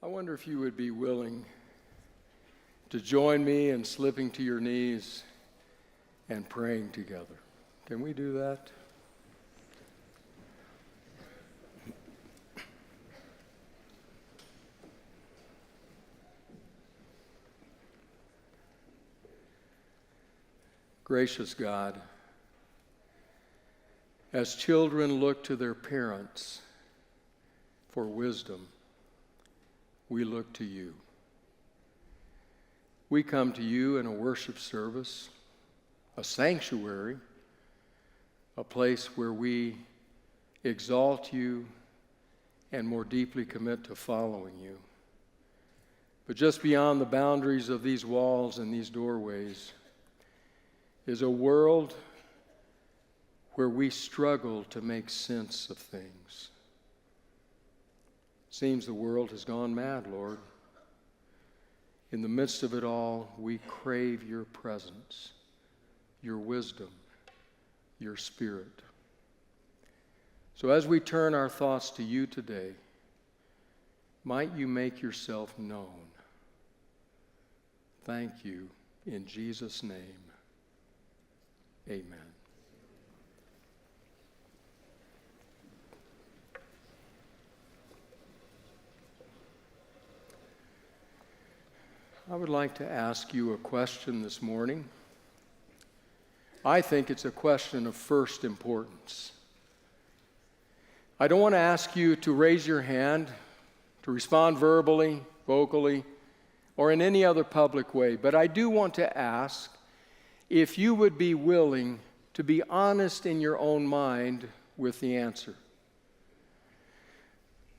I wonder if you would be willing to join me in slipping to your knees and praying together. Can we do that? Gracious God, as children look to their parents for wisdom, we look to you. We come to you in a worship service, a sanctuary, a place where we exalt you and more deeply commit to following you. But just beyond the boundaries of these walls and these doorways is a world where we struggle to make sense of things. Seems the world has gone mad, Lord. In the midst of it all, we crave your presence, your wisdom, your spirit. So as we turn our thoughts to you today, might you make yourself known. Thank you in Jesus' name. Amen. I would like to ask you a question this morning. I think it's a question of first importance. I don't want to ask you to raise your hand, to respond verbally, vocally, or in any other public way, but I do want to ask if you would be willing to be honest in your own mind with the answer.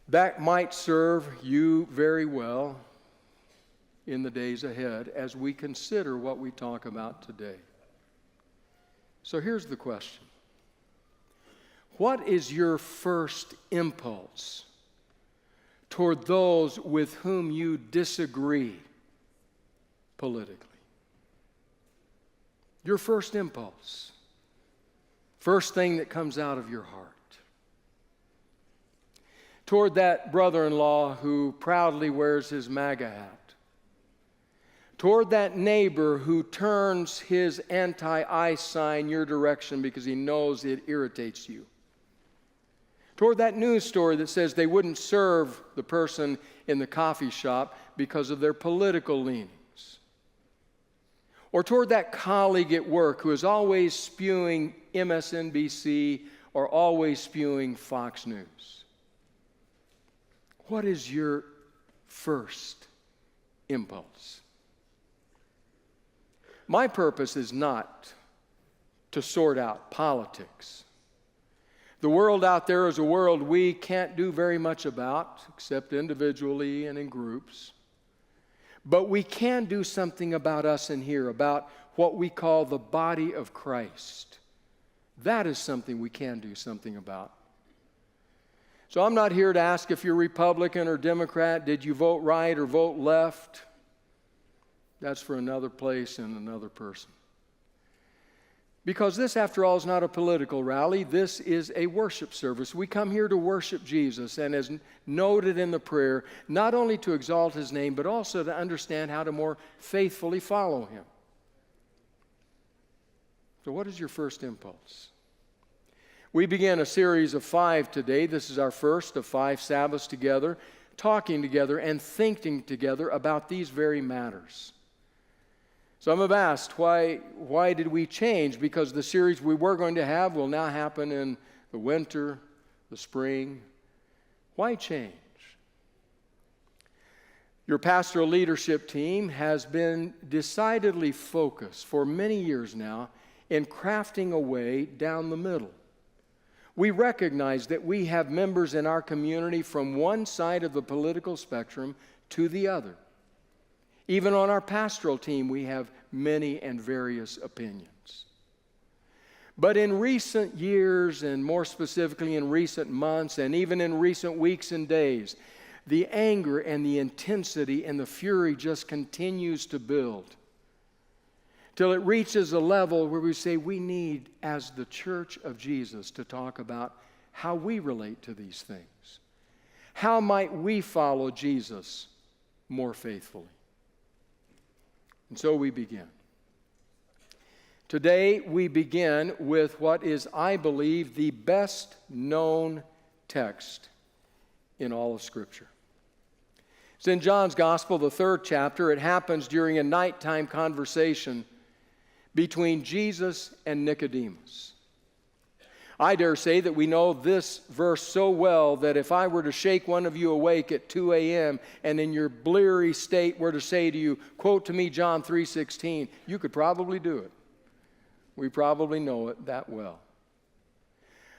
That might serve you very well in the days ahead as we consider what we talk about today. So here's the question. What is your first impulse toward those with whom you disagree politically? Your first impulse. First thing that comes out of your heart. Toward that brother-in-law who proudly wears his MAGA hat. Toward that neighbor who turns his anti-ICE sign your direction because he knows it irritates you. Toward that news story that says they wouldn't serve the person in the coffee shop because of their political leanings. Or toward that colleague at work who is always spewing MSNBC or always spewing Fox News. What is your first impulse? My purpose is not to sort out politics. The world out there is a world we can't do very much about, except individually and in groups. But we can do something about us in here, about what we call the body of Christ. That is something we can do something about. So I'm not here to ask if you're Republican or Democrat, did you vote right or vote left? That's for another place and another person. Because this, after all, is not a political rally. This is a worship service. We come here to worship Jesus, and as noted in the prayer, not only to exalt his name, but also to understand how to more faithfully follow him. So what is your first impulse? We begin a series of 5 today. This is our first of 5 Sabbaths together, talking together and thinking together about these very matters. Some have asked, why did we change? Because the series we were going to have will now happen in the winter, the spring. Why change? Your pastoral leadership team has been decidedly focused for many years now in crafting a way down the middle. We recognize that we have members in our community from one side of the political spectrum to the other. Even on our pastoral team, we have many and various opinions. But in recent years, and more specifically in recent months, and even in recent weeks and days, the anger and the intensity and the fury just continues to build till it reaches a level where we say we need, as the Church of Jesus, to talk about how we relate to these things. How might we follow Jesus more faithfully. And so we begin. Today we begin with what is, I believe, the best known text in all of Scripture. It's in John's Gospel, the 3rd chapter. It happens during a nighttime conversation between Jesus and Nicodemus. I dare say that we know this verse so well that if I were to shake one of you awake at 2 a.m. and in your bleary state were to say to you, quote to me John 3:16, you could probably do it. We probably know it that well.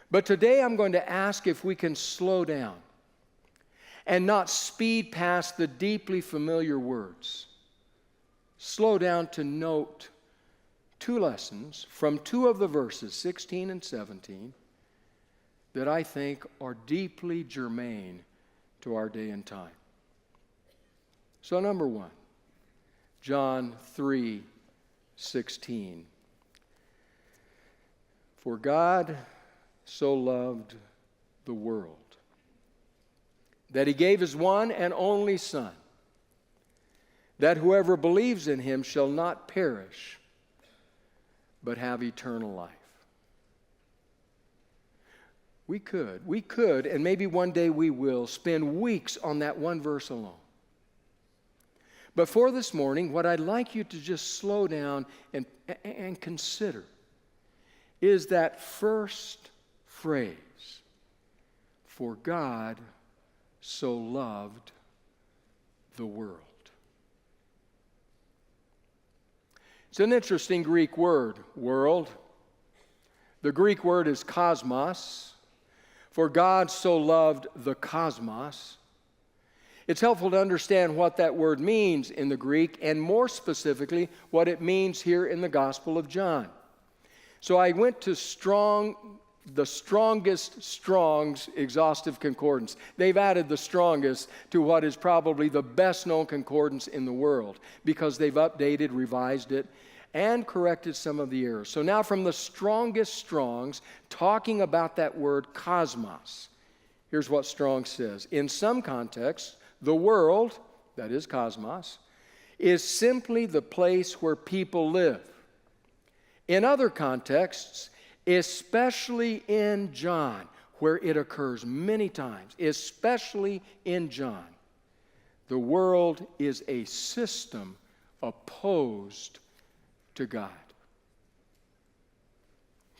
But today I'm going to ask if we can slow down and not speed past the deeply familiar words. Slow down to note 2 lessons from 2 of the verses, 16 and 17, that I think are deeply germane to our day and time. So number 1, John 3:16. For God so loved the world that he gave his one and only Son, that whoever believes in him shall not perish, but have eternal life. We could, and maybe one day we will, spend weeks on that one verse alone. But for this morning, what I'd like you to just slow down and consider is that first phrase, for God so loved the world. It's an interesting Greek word, world. The Greek word is cosmos. For God so loved the cosmos. It's helpful to understand what that word means in the Greek, and more specifically, what it means here in the Gospel of John. So I went to the strongest Strong's exhaustive concordance. They've added the strongest to what is probably the best known concordance in the world because they've updated, revised it, and corrected some of the errors. So now from the strongest Strong's, talking about that word cosmos, here's what Strong says. In some contexts, the world, that is cosmos, is simply the place where people live. In other contexts, especially in John, where it occurs many times, especially in John, the world is a system opposed to God.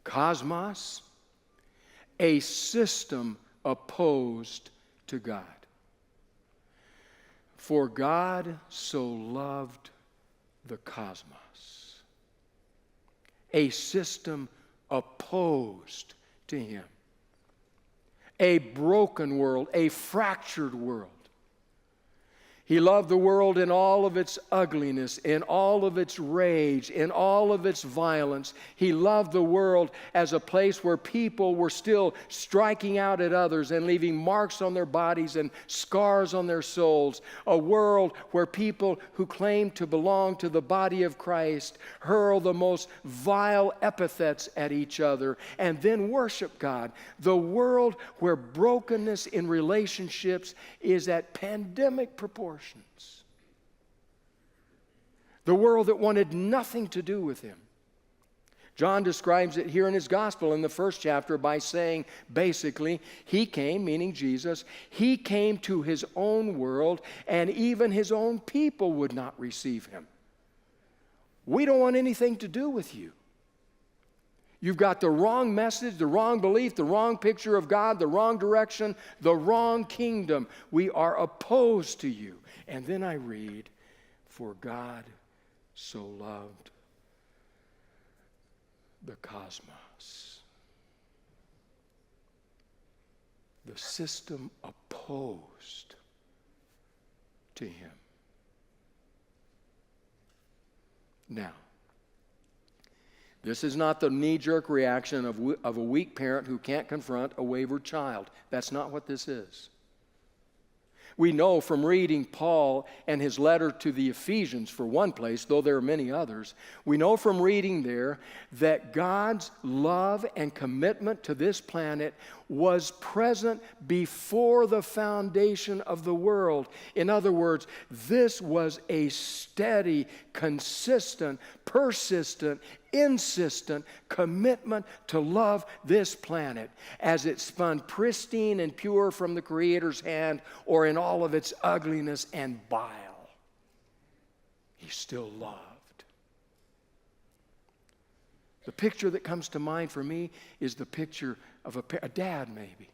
Cosmos, a system opposed to God. For God so loved the cosmos. A system opposed to him. A broken world, a fractured world. He loved the world in all of its ugliness, in all of its rage, in all of its violence. He loved the world as a place where people were still striking out at others and leaving marks on their bodies and scars on their souls. A world where people who claim to belong to the body of Christ hurl the most vile epithets at each other and then worship God. The world where brokenness in relationships is at pandemic proportions. The world that wanted nothing to do with him. John describes it here in his gospel in the 1st chapter by saying, basically, he came, meaning Jesus, he came to his own world, and even his own people would not receive him. We don't want anything to do with you. You've got the wrong message, the wrong belief, the wrong picture of God, the wrong direction, the wrong kingdom. We are opposed to you. And then I read, for God so loved the cosmos. The system opposed to him. Now, this is not the knee-jerk reaction of a weak parent who can't confront a wayward child. That's not what this is. We know from reading Paul and his letter to the Ephesians, for one place, though there are many others, we know from reading there that God's love and commitment to this planet was present before the foundation of the world. In other words, this was a steady, consistent, persistent, insistent commitment to love this planet as it spun pristine and pure from the Creator's hand, or in all of its ugliness and bile. He still loved. The picture that comes to mind for me is the picture of a dad, maybe.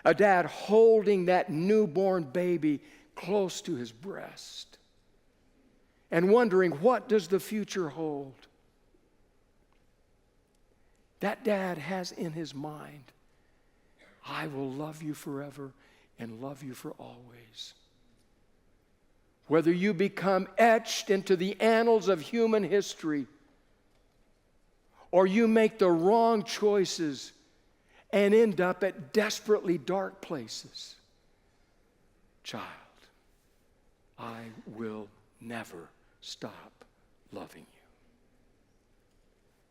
A dad holding that newborn baby close to his breast and wondering, what does the future hold? That dad has in his mind, I will love you forever and love you for always. Whether you become etched into the annals of human history, or you make the wrong choices and end up at desperately dark places, child, I will never stop loving you.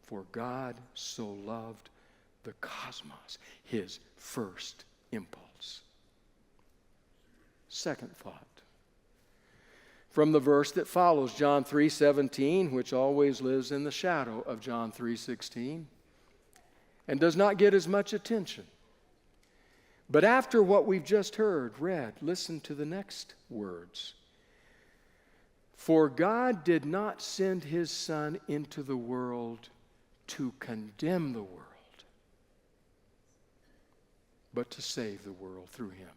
For God so loved the cosmos, his first impulse. Second thought, from the verse that follows, John 3:17, which always lives in the shadow of John 3:16 and does not get as much attention. But after what we've just read, listen to the next words. For God did not send his Son into the world to condemn the world, but to save the world through him.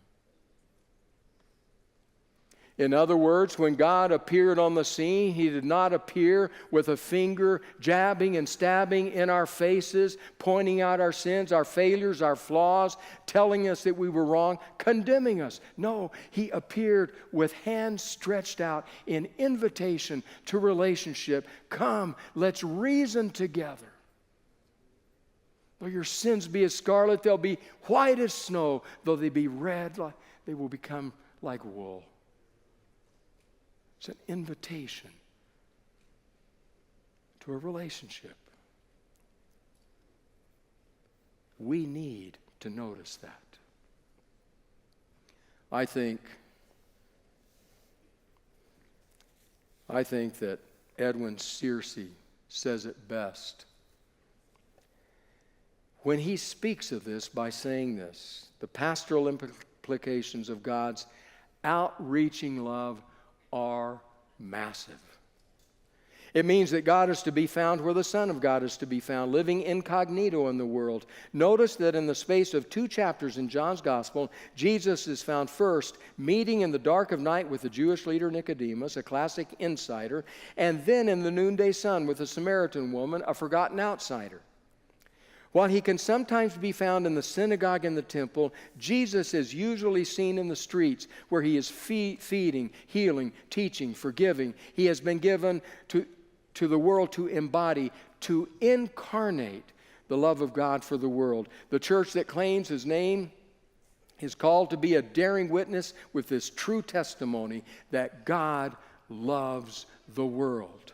In other words, when God appeared on the scene, he did not appear with a finger jabbing and stabbing in our faces, pointing out our sins, our failures, our flaws, telling us that we were wrong, condemning us. No, he appeared with hands stretched out in invitation to relationship. Come, let's reason together. Though your sins be as scarlet, they'll be white as snow. Though they be red, they will become like wool. It's an invitation to a relationship. We need to notice that. I think that Edwin Searcy says it best when he speaks of this by saying this: the pastoral implications of God's outreaching love are massive. It means that God is to be found where the Son of God is to be found, living incognito in the world. Notice that in the space of 2 chapters in John's Gospel, Jesus is found first meeting in the dark of night with the Jewish leader Nicodemus, a classic insider, and then in the noonday sun with a Samaritan woman, a forgotten outsider. While he can sometimes be found in the synagogue and the temple, Jesus is usually seen in the streets where he is feeding, healing, teaching, forgiving. He has been given to the world to embody, to incarnate the love of God for the world. The church that claims his name is called to be a daring witness with this true testimony that God loves the world.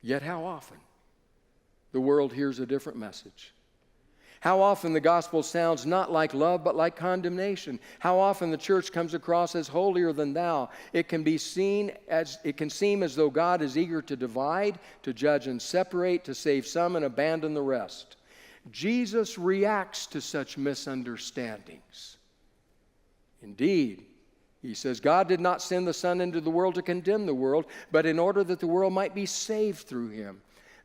Yet how often the world hears a different message? How often the gospel sounds not like love but like condemnation? How often the church comes across as holier than thou? It can seem as though God is eager to divide, to judge and separate, to save some and abandon the rest. Jesus reacts to such misunderstandings. Indeed, he says, God did not send the Son into the world to condemn the world, but in order that the world might be saved through him.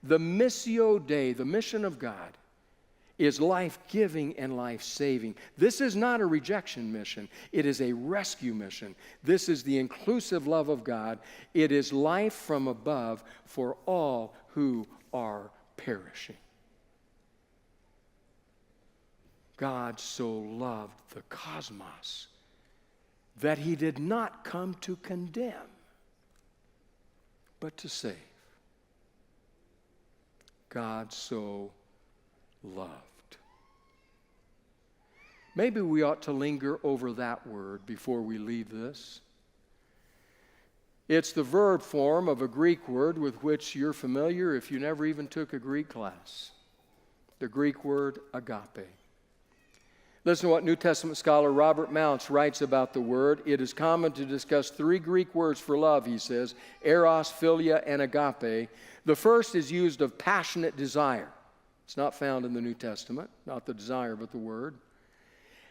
The Missio Dei, the mission of God, is life-giving and life-saving. This is not a rejection mission. It is a rescue mission. This is the inclusive love of God. It is life from above for all who are perishing. God so loved the cosmos that he did not come to condemn, but to save. God so loved. Maybe we ought to linger over that word before we leave this. It's the verb form of a Greek word with which you're familiar if you never even took a Greek class. the Greek word agape. Listen to what New Testament scholar Robert Mounce writes about the word. It is common to discuss three Greek words for love, he says, eros, philia, and agape. The first is used of passionate desire. It's not found in the New Testament, not the desire, but the word.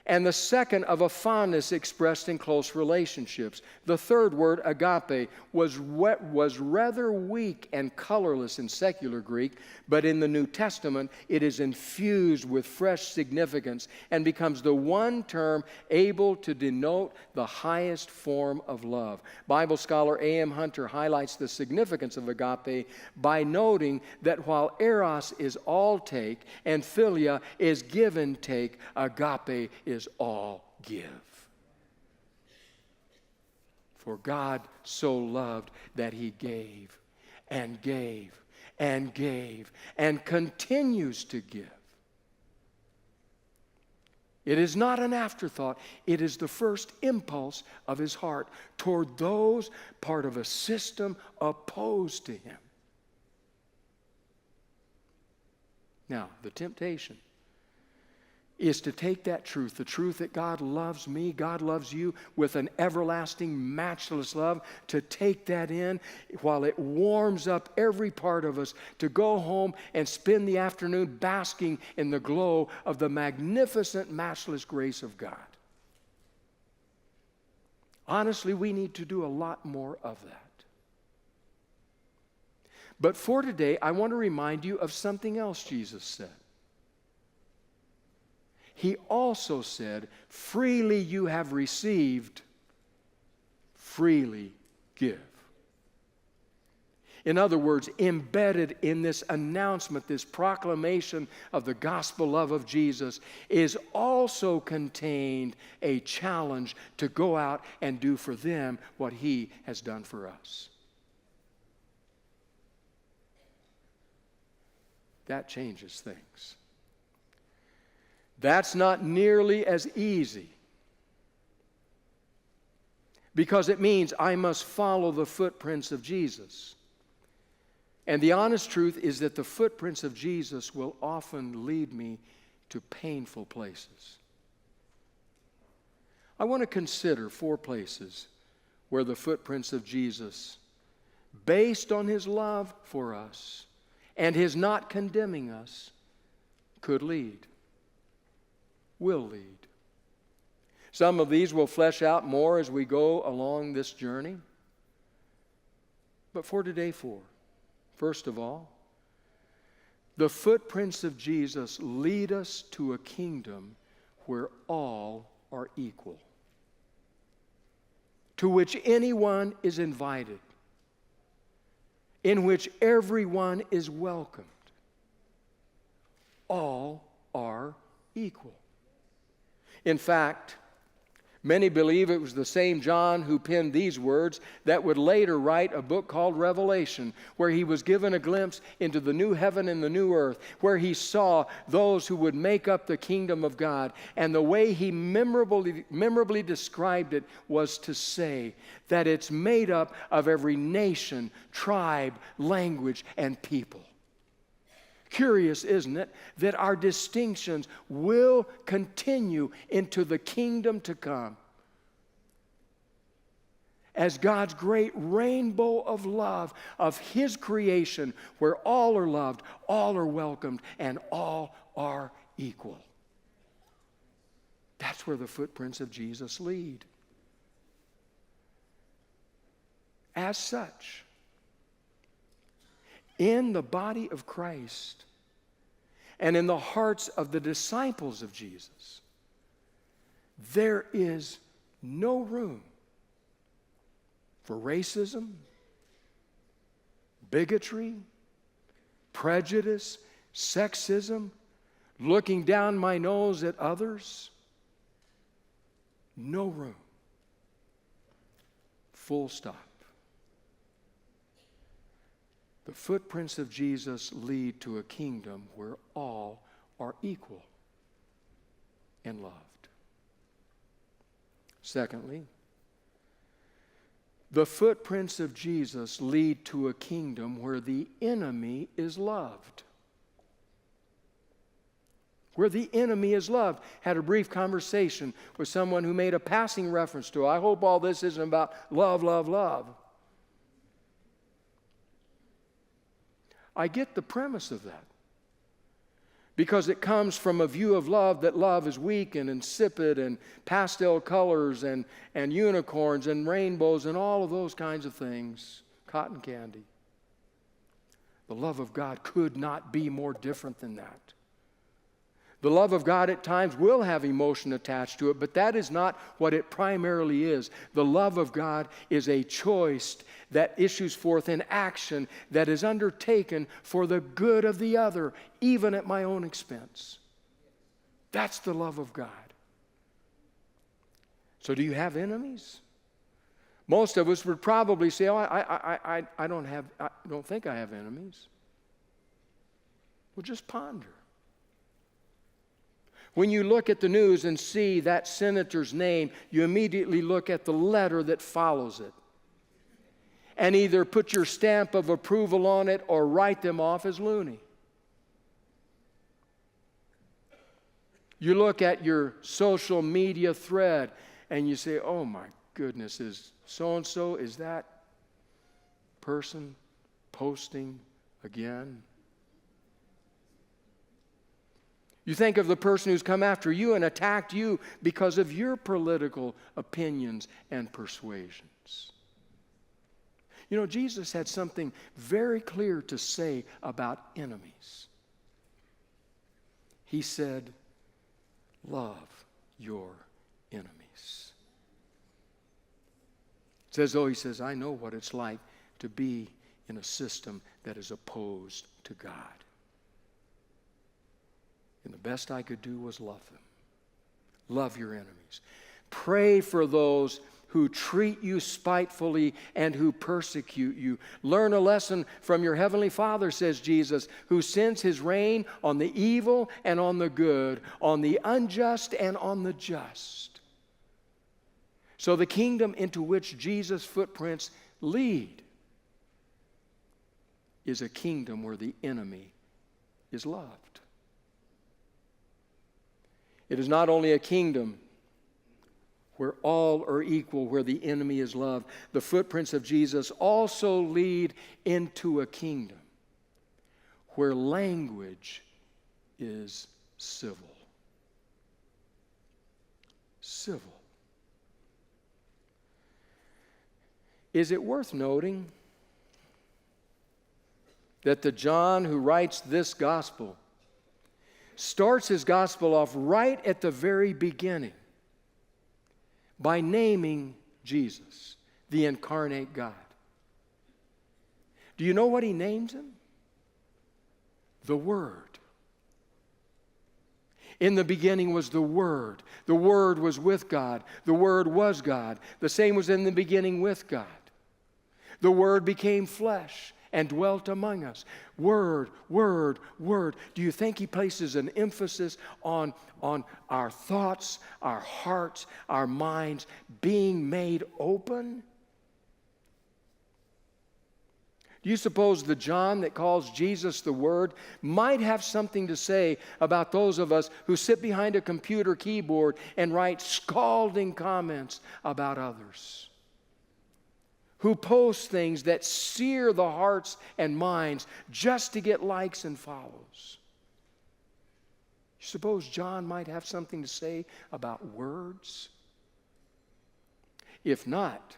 And the second of a fondness expressed in close relationships. The third word, agape, was rather weak and colorless in secular Greek, but in the New Testament it is infused with fresh significance and becomes the one term able to denote the highest form of love. Bible scholar A.M. Hunter highlights the significance of agape by noting that while eros is all take and philia is give and take, agape is all give. For God so loved that he gave and gave and gave and continues to give. It is not an afterthought. It is the first impulse of his heart toward those part of a system opposed to him. Now, the temptation is to take that truth, the truth that God loves me, God loves you with an everlasting, matchless love, to take that in while it warms up every part of us, to go home and spend the afternoon basking in the glow of the magnificent, matchless grace of God. Honestly, we need to do a lot more of that. But for today, I want to remind you of something else Jesus said. He also said, freely you have received, freely give. In other words, embedded in this announcement, this proclamation of the gospel love of Jesus, is also contained a challenge to go out and do for them what he has done for us. That changes things. That's not nearly as easy, because it means I must follow the footprints of Jesus. And the honest truth is that the footprints of Jesus will often lead me to painful places. I want to consider 4 places where the footprints of Jesus, based on his love for us and his not condemning us, could lead. Will lead. Some of these will flesh out more as we go along this journey. But for today, 4. First of all, the footprints of Jesus lead us to a kingdom where all are equal, to which anyone is invited, in which everyone is welcomed. All are equal. In fact, many believe it was the same John who penned these words that would later write a book called Revelation, where he was given a glimpse into the new heaven and the new earth, where he saw those who would make up the kingdom of God. And the way he memorably described it was to say that it's made up of every nation, tribe, language, and people. Curious, isn't it, that our distinctions will continue into the kingdom to come, as God's great rainbow of love of his creation, where all are loved, all are welcomed, and all are equal. That's where the footprints of Jesus lead. As such, in the body of Christ and in the hearts of the disciples of Jesus, there is no room for racism, bigotry, prejudice, sexism, looking down my nose at others. No room. Full stop. The footprints of Jesus lead to a kingdom where all are equal and loved. Secondly, the footprints of Jesus lead to a kingdom where the enemy is loved. where the enemy is loved. Had a brief conversation with someone who made a passing reference to, I hope all this isn't about love, love, love. I get the premise of that, because it comes from a view of love that love is weak and insipid and pastel colors and unicorns and rainbows and all of those kinds of things, cotton candy. The love of God could not be more different than that. The love of God at times will have emotion attached to it, but that is not what it primarily is. The love of God is a choice that issues forth in action that is undertaken for the good of the other, even at my own expense. That's the love of God. So do you have enemies? Most of us would probably say, oh, I don't think I have enemies. Well, just ponder. When you look at the news and see that senator's name, you immediately look at the letter that follows it and either put your stamp of approval on it or write them off as loony. You look at your social media thread and you say, oh my goodness, is so-and-so, is that person posting again? You think of the person who's come after you and attacked you because of your political opinions and persuasions. You know, Jesus had something very clear to say about enemies. He said, love your enemies. It's as though he says, I know what it's like to be in a system that is opposed to God. And the best I could do was love them. Love your enemies. Pray for those who treat you spitefully and who persecute you. Learn a lesson from your heavenly Father, says Jesus, who sends his rain on the evil and on the good, on the unjust and on the just. So the kingdom into which Jesus' footprints lead is a kingdom where the enemy is loved. It is not only a kingdom where all are equal, where the enemy is loved. The footprints of Jesus also lead into a kingdom where language is civil. Civil. Is it worth noting that the John who writes this gospel starts his gospel off right at the very beginning by naming Jesus, the incarnate God? Do you know what he names him? The Word. In the beginning was the Word. The Word was with God. The Word was God. The same was in the beginning with God. The Word became flesh and dwelt among us. Word, word, word. Do you think he places an emphasis on our thoughts, our hearts, our minds being made open? Do you suppose the John that calls Jesus the Word might have something to say about those of us who sit behind a computer keyboard and write scalding comments about others? Who post things that sear the hearts and minds just to get likes and follows? You suppose John might have something to say about words? If not,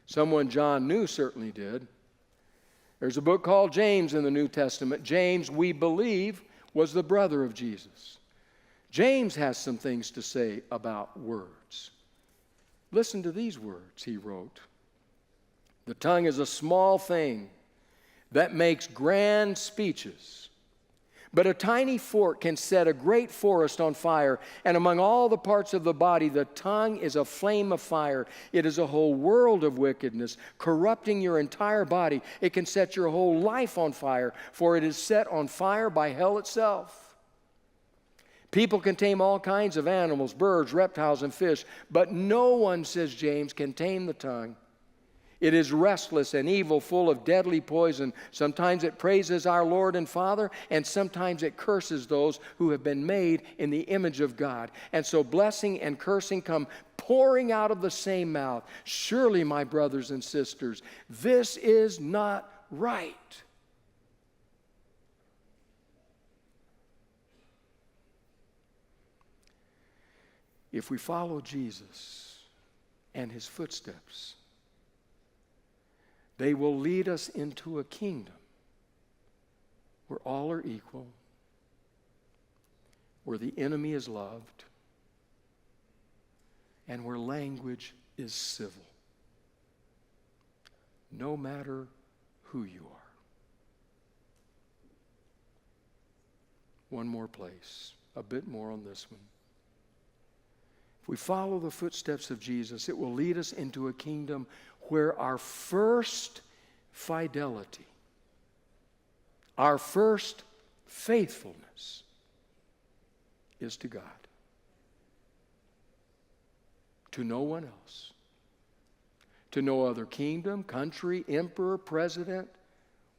someone John knew certainly did. There's a book called James in the New Testament. James, we believe, was the brother of Jesus. James has some things to say about words. Listen to these words he wrote. The tongue is a small thing that makes grand speeches, but a tiny fork can set a great forest on fire, and among all the parts of the body, the tongue is a flame of fire. It is a whole world of wickedness, corrupting your entire body. It can set your whole life on fire, for it is set on fire by hell itself. People can tame all kinds of animals, birds, reptiles, and fish, but no one, says James, can tame the tongue. It is restless and evil, full of deadly poison. Sometimes it praises our Lord and Father, and sometimes it curses those who have been made in the image of God. And so blessing and cursing come pouring out of the same mouth. Surely, my brothers and sisters, this is not right. If we follow Jesus and his footsteps, they will lead us into a kingdom where all are equal, where the enemy is loved, and where language is civil, no matter who you are. One more place, a bit more on this one. If we follow the footsteps of Jesus, it will lead us into a kingdom where our first fidelity, our first faithfulness is to God, to no one else, to no other kingdom, country, emperor, president,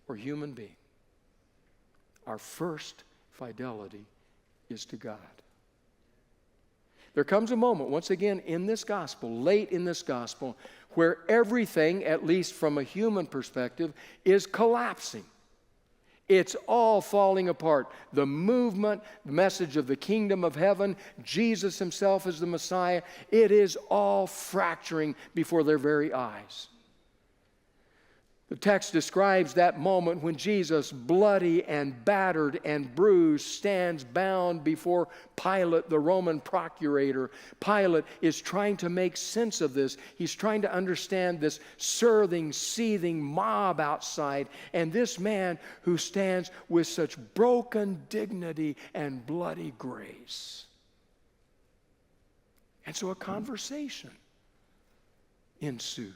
or human being. Our first fidelity is to God. There comes a moment, once again, in this gospel, late in this gospel, where everything, at least from a human perspective, is collapsing. It's all falling apart. The movement, the message of the kingdom of heaven, Jesus himself as the Messiah, it is all fracturing before their very eyes. The text describes that moment when Jesus, bloody and battered and bruised, stands bound before Pilate, the Roman procurator. Pilate is trying to make sense of this. He's trying to understand this seething mob outside, and this man who stands with such broken dignity and bloody grace. And so a conversation ensues.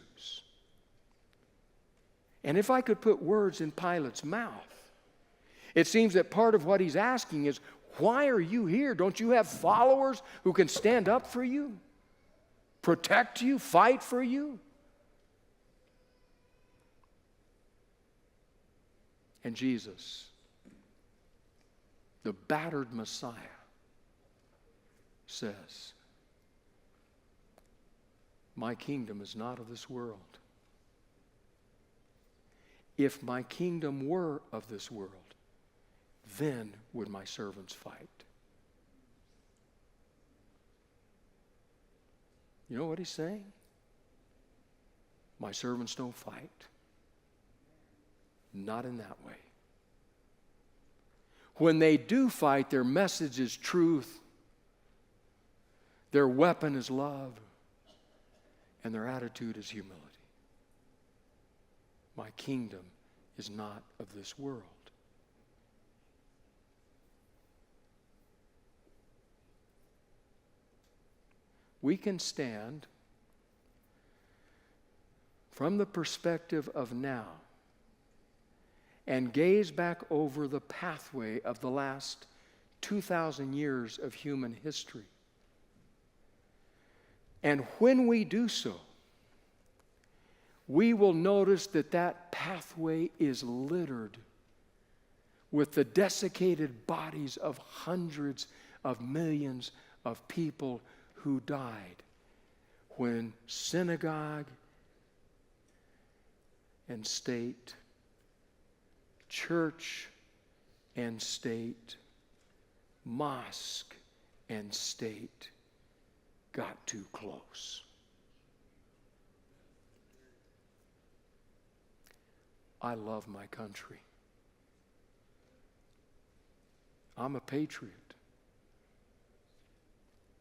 And if I could put words in Pilate's mouth, it seems that part of what he's asking is, why are you here? Don't you have followers who can stand up for you, protect you, fight for you? And Jesus, the battered Messiah, says, my kingdom is not of this world. If my kingdom were of this world, then would my servants fight. You know what he's saying? My servants don't fight. Not in that way. When they do fight, their message is truth, their weapon is love, and their attitude is humility. My kingdom is not of this world. We can stand from the perspective of now and gaze back over the pathway of the last 2,000 years of human history. And when we do so, we will notice that that pathway is littered with the desiccated bodies of hundreds of millions of people who died when synagogue and state, church and state, mosque and state got too close. I love my country. I'm a patriot.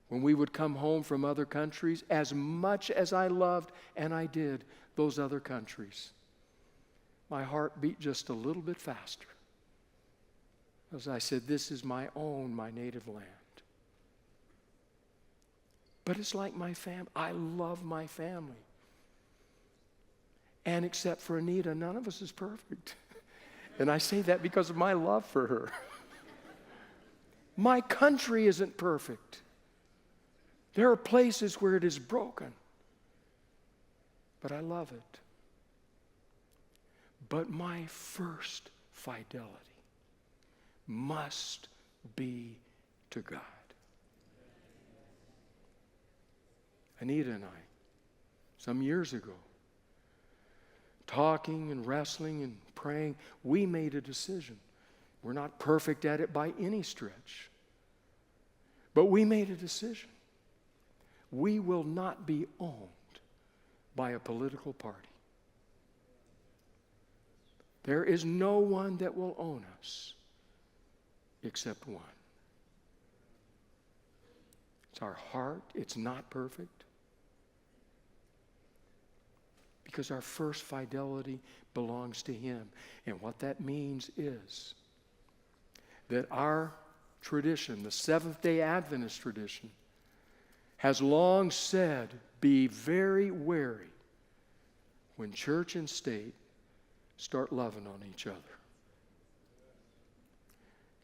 When we would come home from other countries, as much as I loved, and I did, those other countries, my heart beat just a little bit faster. As I said, this is my own, my native land. But it's like my family. I love my family. And except for Anita, none of us is perfect. And I say that because of my love for her. My country isn't perfect. There are places where it is broken. But I love it. But my first fidelity must be to God. Anita and I, some years ago, talking and wrestling and praying, we made a decision. We're not perfect at it by any stretch. But we made a decision. We will not be owned by a political party. There is no one that will own us except one. It's our heart. It's not perfect. Because our first fidelity belongs to Him. And what that means is that our tradition, the Seventh-day Adventist tradition, has long said, be very wary when church and state start loving on each other.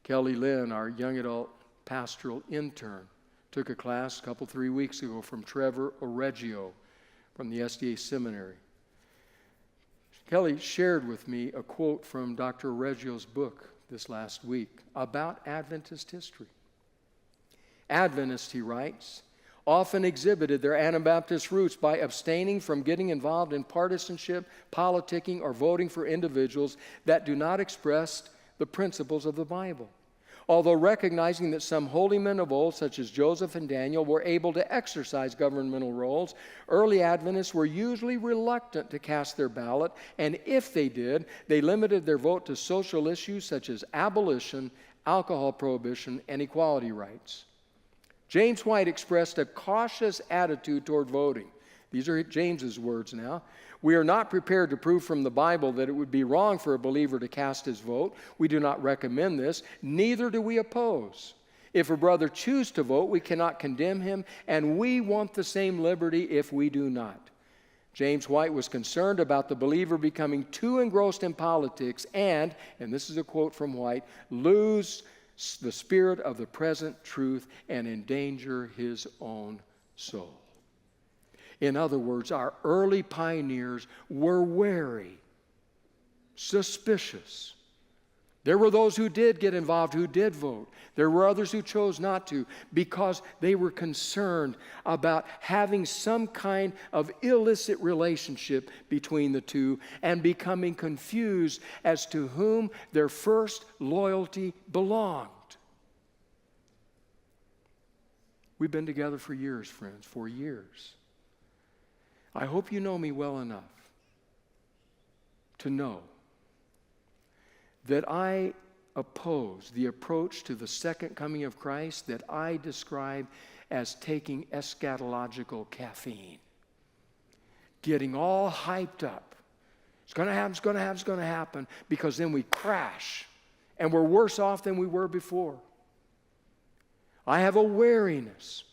Kelly Lynn, our young adult pastoral intern, took a class a 3 weeks ago from Trevor Oreggio from the SDA Seminary. Kelly shared with me a quote from Dr. Oreggio's book this last week about Adventist history. Adventists, he writes, often exhibited their Anabaptist roots by abstaining from getting involved in partisanship, politicking, or voting for individuals that do not express the principles of the Bible. Although recognizing that some holy men of old, such as Joseph and Daniel, were able to exercise governmental roles, early Adventists were usually reluctant to cast their ballot, and if they did, they limited their vote to social issues such as abolition, alcohol prohibition, and equality rights. James White expressed a cautious attitude toward voting. These are James's words now. We are not prepared to prove from the Bible that it would be wrong for a believer to cast his vote. We do not recommend this. Neither do we oppose. If a brother chooses to vote, we cannot condemn him, and we want the same liberty if we do not. James White was concerned about the believer becoming too engrossed in politics and this is a quote from White, lose the spirit of the present truth and endanger his own soul. In other words, our early pioneers were wary, suspicious. There were those who did get involved, who did vote. There were others who chose not to because they were concerned about having some kind of illicit relationship between the two and becoming confused as to whom their first loyalty belonged. We've been together for years, friends, for years. I hope you know me well enough to know that I oppose the approach to the second coming of Christ that I describe as taking eschatological caffeine. Getting all hyped up. It's going to happen, it's going to happen, it's going to happen, because then we crash and we're worse off than we were before. I have a wariness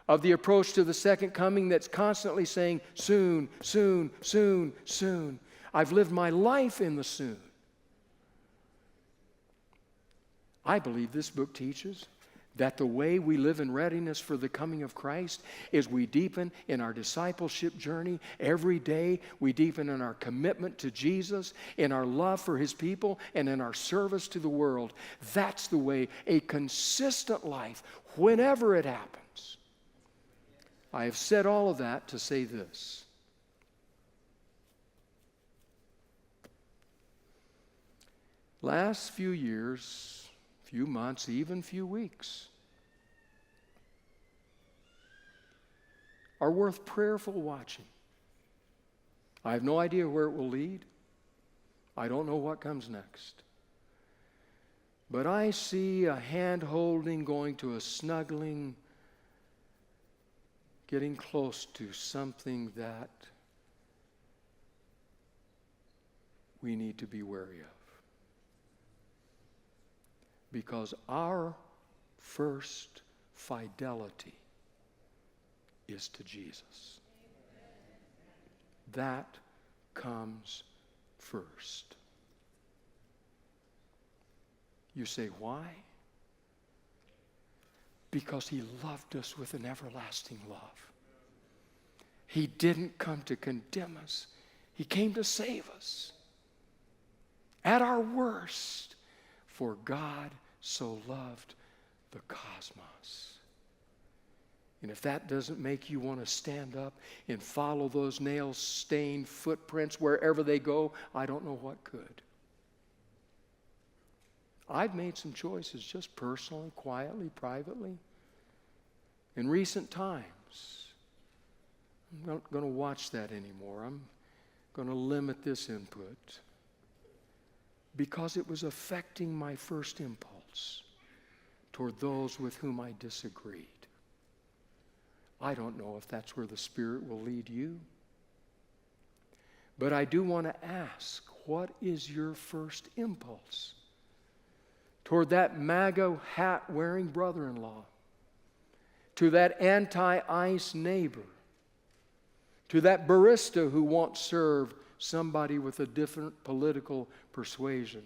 of the approach to the second coming that's constantly saying, soon, soon, soon, soon. I've lived my life in the soon. I believe this book teaches that the way we live in readiness for the coming of Christ is we deepen in our discipleship journey every day. We deepen in our commitment to Jesus, in our love for His people, and in our service to the world. That's the way a consistent life, whenever it happens. I have said all of that to say this. Last few years, few months, even few weeks, are worth prayerful watching. I have no idea where it will lead. I don't know what comes next. But I see a hand-holding going to a snuggling, getting close to something that we need to be wary of. Because our first fidelity is to Jesus. That comes first. You say, why? Because He loved us with an everlasting love. He didn't come to condemn us. He came to save us. At our worst, for God so loved the cosmos. And if that doesn't make you want to stand up and follow those nail-stained footprints wherever they go, I don't know what could. I've made some choices just personally, quietly, privately. In recent times, I'm not going to watch that anymore. I'm going to limit this input because it was affecting my first impulse toward those with whom I disagreed. I don't know if that's where the Spirit will lead you. But I do want to ask, what is your first impulse toward that MAGA hat-wearing brother-in-law, to that anti-ICE neighbor, to that barista who won't serve somebody with a different political persuasion,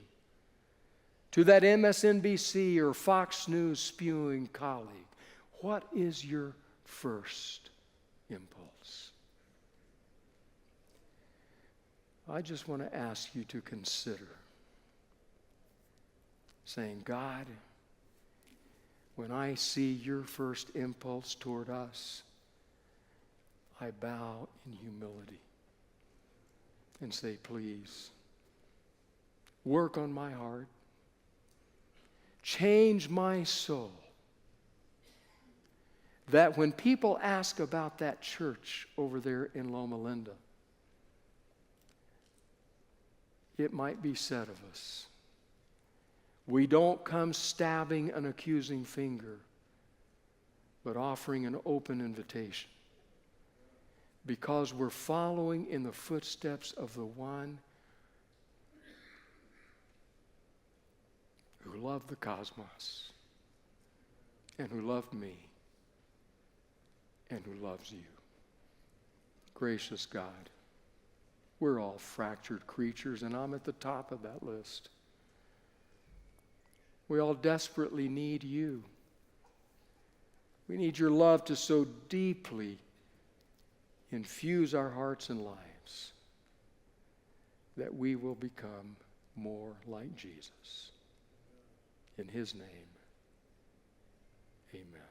to that MSNBC or Fox News spewing colleague? What is your first impulse? I just want to ask you to consider saying, God, when I see your first impulse toward us, I bow in humility and say, please, work on my heart, change my soul, that when people ask about that church over there in Loma Linda, it might be said of us, we don't come stabbing an accusing finger, but offering an open invitation, because we're following in the footsteps of the one who loved the cosmos and who loved me and who loves you. Gracious God, we're all fractured creatures, and I'm at the top of that list. We all desperately need you. We need your love to so deeply infuse our hearts and lives that we will become more like Jesus. In his name, amen.